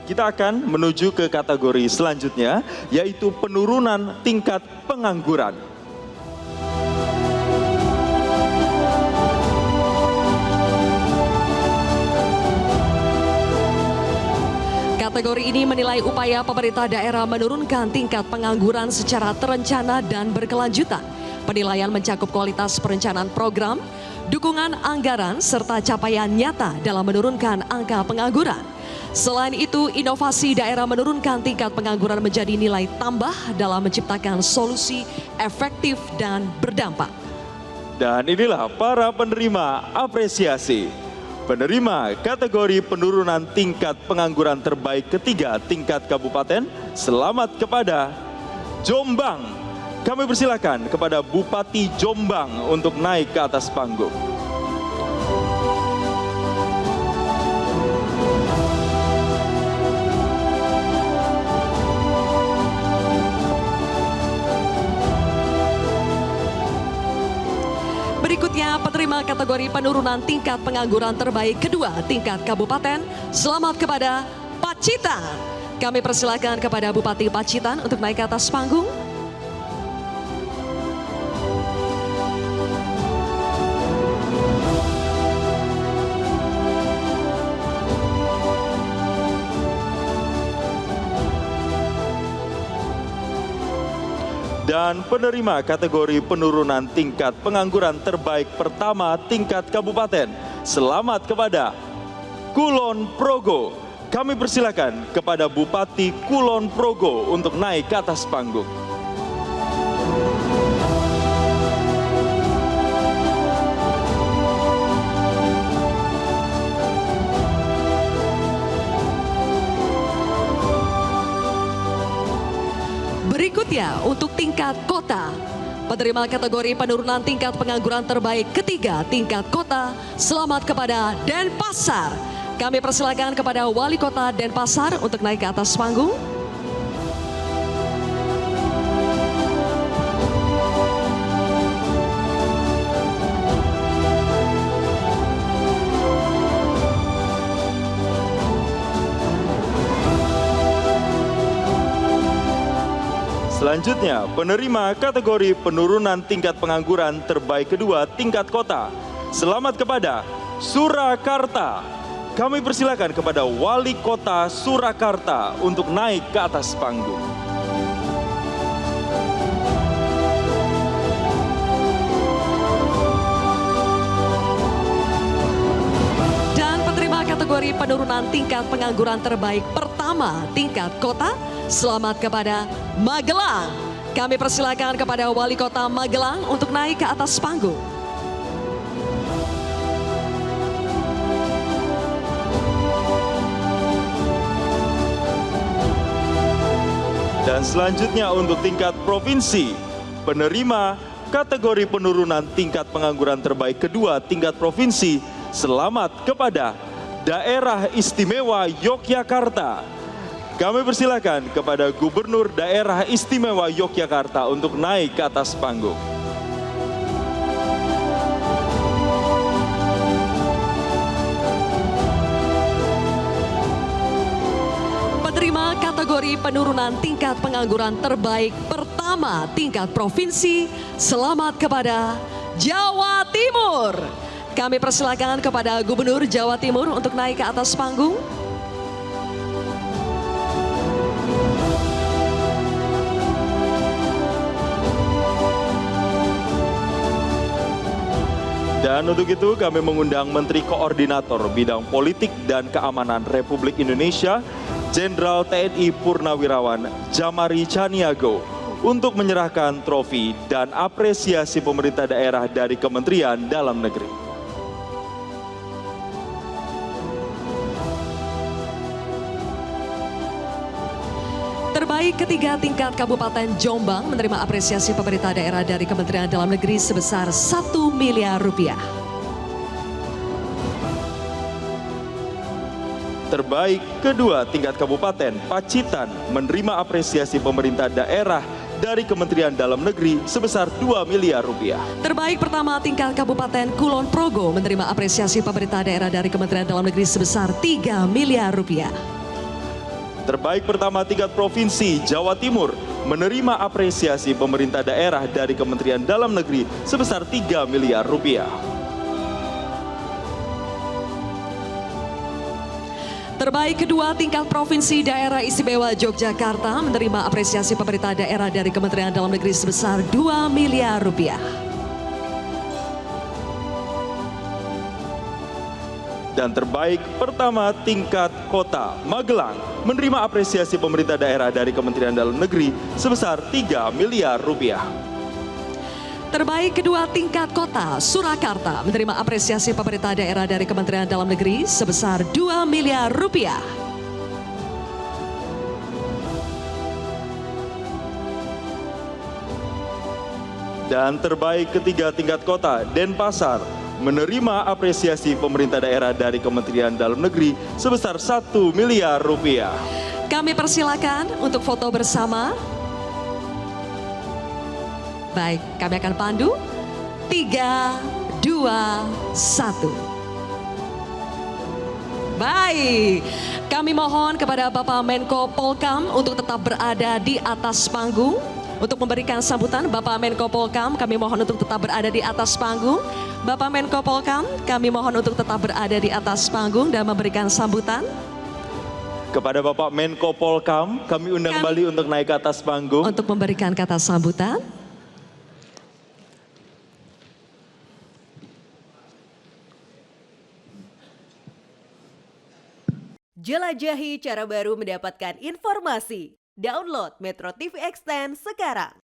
kita akan menuju ke kategori selanjutnya, yaitu penurunan tingkat pengangguran. Kategori ini menilai upaya pemerintah daerah menurunkan tingkat pengangguran secara terencana dan berkelanjutan. Penilaian mencakup kualitas perencanaan program, dukungan anggaran, serta capaian nyata dalam menurunkan angka pengangguran. Selain itu, inovasi daerah menurunkan tingkat pengangguran menjadi nilai tambah dalam menciptakan solusi efektif dan berdampak. Dan inilah para penerima apresiasi. Penerima kategori penurunan tingkat pengangguran terbaik ketiga tingkat kabupaten, selamat kepada Jombang. Kami persilakan kepada Bupati Jombang untuk naik ke atas panggung. Berikutnya penerima kategori penurunan tingkat pengangguran terbaik kedua tingkat kabupaten, selamat kepada Pacitan. Kami persilakan kepada Bupati Pacitan untuk naik ke atas panggung. Dan penerima kategori penurunan tingkat pengangguran terbaik pertama tingkat kabupaten, selamat kepada Kulon Progo. Kami persilakan kepada Bupati Kulon Progo untuk naik ke atas panggung. Berikutnya untuk tingkat kota, penerima kategori penurunan tingkat pengangguran terbaik ketiga tingkat kota, selamat kepada Denpasar. Kami persilakan kepada Wali Kota Denpasar untuk naik ke atas panggung. Selanjutnya, penerima kategori penurunan tingkat pengangguran terbaik kedua tingkat kota, selamat kepada Surakarta. Kami persilakan kepada Wali Kota Surakarta untuk naik ke atas panggung. Dan penerima kategori penurunan tingkat pengangguran terbaik pertama tingkat kota, selamat kepada Magelang. Kami persilakan kepada Wali Kota Magelang untuk naik ke atas panggung. Dan selanjutnya untuk tingkat provinsi, penerima kategori penurunan tingkat pengangguran terbaik kedua tingkat provinsi, selamat kepada Daerah Istimewa Yogyakarta. Kami persilakan kepada Gubernur Daerah Istimewa Yogyakarta untuk naik ke atas panggung. Penerima kategori penurunan tingkat pengangguran terbaik pertama tingkat provinsi, selamat kepada Jawa Timur. Kami persilakan kepada Gubernur Jawa Timur untuk naik ke atas panggung. Dan untuk itu kami mengundang Menteri Koordinator Bidang Politik dan Keamanan Republik Indonesia, Jenderal TNI Purnawirawan Jamari Caniago, untuk menyerahkan trofi dan apresiasi pemerintah daerah dari Kementerian Dalam Negeri. Terbaik ketiga tingkat Kabupaten Jombang menerima apresiasi pemerintah daerah dari Kementerian Dalam Negeri sebesar 1 miliar rupiah. Terbaik kedua tingkat Kabupaten Pacitan menerima apresiasi pemerintah daerah dari Kementerian Dalam Negeri sebesar 2 miliar rupiah. Terbaik pertama tingkat Kabupaten Kulon Progo menerima apresiasi pemerintah daerah dari Kementerian Dalam Negeri sebesar 3 miliar rupiah. Terbaik pertama tingkat provinsi Jawa Timur menerima apresiasi pemerintah daerah dari Kementerian Dalam Negeri sebesar 3 miliar rupiah. Terbaik kedua tingkat provinsi daerah istimewa Yogyakarta menerima apresiasi pemerintah daerah dari Kementerian Dalam Negeri sebesar 2 miliar rupiah. Dan terbaik pertama tingkat kota Magelang menerima apresiasi pemerintah daerah dari Kementerian Dalam Negeri sebesar 3 miliar rupiah. Terbaik kedua tingkat kota Surakarta menerima apresiasi pemerintah daerah dari Kementerian Dalam Negeri sebesar 2 miliar rupiah. Dan terbaik ketiga tingkat kota Denpasar menerima apresiasi pemerintah daerah dari Kementerian Dalam Negeri sebesar 1 miliar rupiah. Kami persilakan untuk foto bersama. Baik, kami akan pandu. 3, 2, 1. Baik, kami mohon kepada Bapak Menko Polkam untuk tetap berada di atas panggung. Untuk memberikan sambutan, Bapak Menko Polkam, kami mohon untuk tetap berada di atas panggung. Bapak Menko Polkam, kami mohon untuk tetap berada di atas panggung dan memberikan sambutan. Kepada Bapak Menko Polkam, kami undang kembali untuk naik ke atas panggung. Untuk memberikan kata sambutan. Jelajahi cara baru mendapatkan informasi. Download Metro TV Extend sekarang.